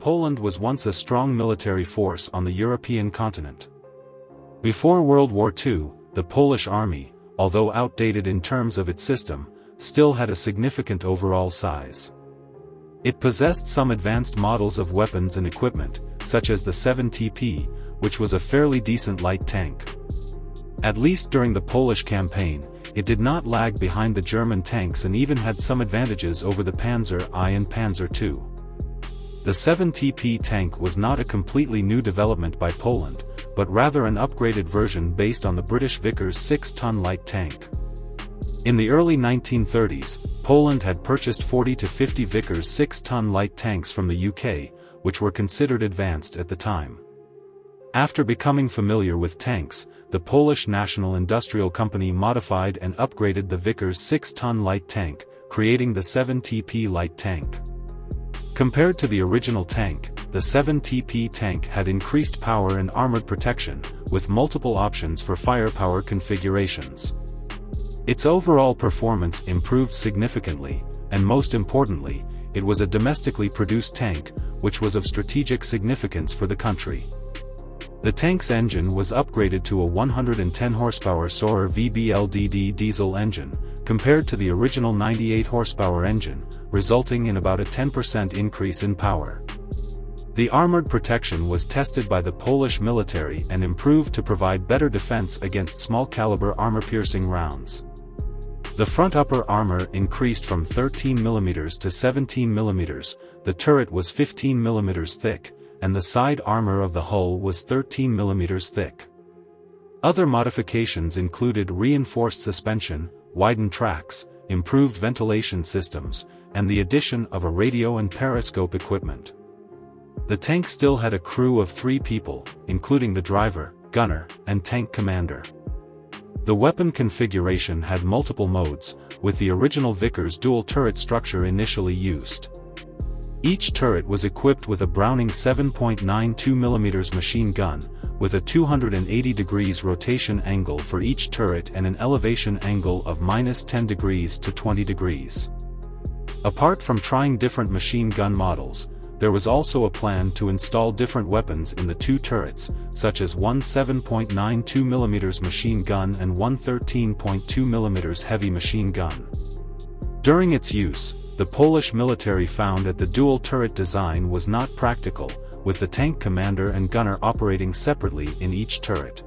Poland was once a strong military force on the European continent. Before World War II, the Polish army, although outdated in terms of its system, still had a significant overall size. It possessed some advanced models of weapons and equipment, such as the 7TP, which was a fairly decent light tank. At least during the Polish campaign, it did not lag behind the German tanks and even had some advantages over the Panzer I and Panzer II. The 7TP tank was not a completely new development by Poland, but rather an upgraded version based on the British Vickers 6-ton light tank. In the early 1930s, Poland had purchased 40 to 50 Vickers 6-ton light tanks from the UK, which were considered advanced at the time. After becoming familiar with tanks, the Polish National Industrial Company modified and upgraded the Vickers 6-ton light tank, creating the 7TP light tank. Compared to the original tank, the 7TP tank had increased power and armored protection, with multiple options for firepower configurations. Its overall performance improved significantly, and most importantly, it was a domestically produced tank, which was of strategic significance for the country. The tank's engine was upgraded to a 110 horsepower Saurer VBLDD diesel engine, compared to the original 98 horsepower engine, resulting in about a 10% increase in power. The armored protection was tested by the Polish military and improved to provide better defense against small-caliber armor-piercing rounds. The front upper armor increased from 13 mm to 17 mm, the turret was 15 mm thick, and the side armor of the hull was 13 mm thick. Other modifications included reinforced suspension, widened tracks, improved ventilation systems, and the addition of a radio and periscope equipment. The tank still had a crew of 3 people, including the driver, gunner, and tank commander. The weapon configuration had multiple modes, with the original Vickers dual turret structure initially used. Each turret was equipped with a Browning 7.92mm machine gun, with a 280 degrees rotation angle for each turret and an elevation angle of -10 degrees to 20 degrees. Apart from trying different machine gun models, there was also a plan to install different weapons in the 2 turrets, such as one 7.92mm machine gun and one 13.2mm heavy machine gun. During its use, the Polish military found that the dual turret design was not practical, with the tank commander and gunner operating separately in each turret.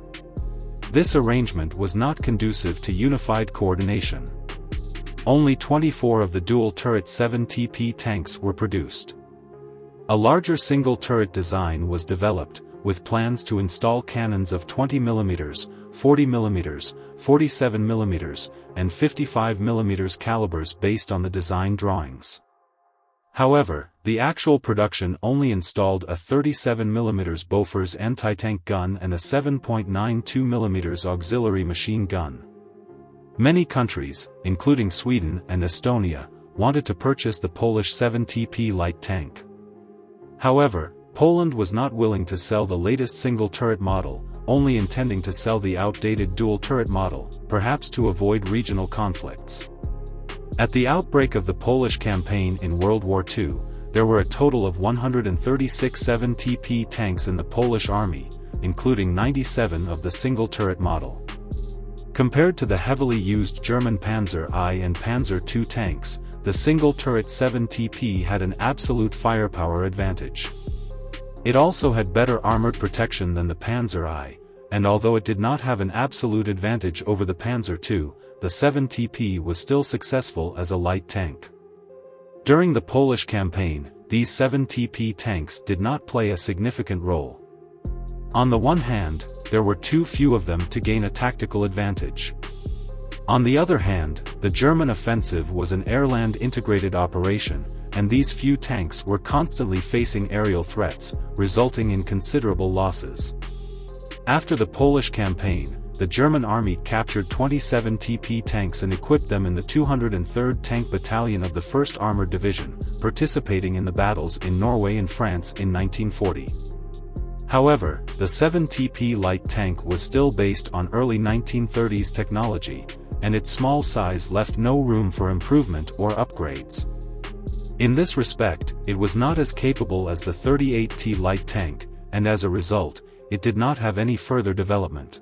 This arrangement was not conducive to unified coordination. Only 24 of the dual turret 7TP tanks were produced. A larger single-turret design was developed, with plans to install cannons of 20mm, 40mm, 47mm, and 55mm calibers based on the design drawings. However, the actual production only installed a 37mm Bofors anti-tank gun and a 7.92mm auxiliary machine gun. Many countries, including Sweden and Estonia, wanted to purchase the Polish 7TP light tank. However, Poland was not willing to sell the latest single-turret model, only intending to sell the outdated dual-turret model, perhaps to avoid regional conflicts. At the outbreak of the Polish campaign in World War II, there were a total of 136 7TP tanks in the Polish army, including 97 of the single-turret model. Compared to the heavily used German Panzer I and Panzer II tanks, the single-turret 7TP had an absolute firepower advantage. It also had better armored protection than the Panzer I, and although it did not have an absolute advantage over the Panzer II, the 7TP was still successful as a light tank. During the Polish campaign, these 7TP tanks did not play a significant role. On the one hand, there were too few of them to gain a tactical advantage. On the other hand, the German offensive was an air-land integrated operation, and these few tanks were constantly facing aerial threats, resulting in considerable losses. After the Polish campaign, the German army captured 27 TP tanks and equipped them in the 203rd Tank Battalion of the 1st Armored Division, participating in the battles in Norway and France in 1940. However, the 7TP light tank was still based on early 1930s technology, and its small size left no room for improvement or upgrades. In this respect, it was not as capable as the 38T light tank, and as a result, it did not have any further development.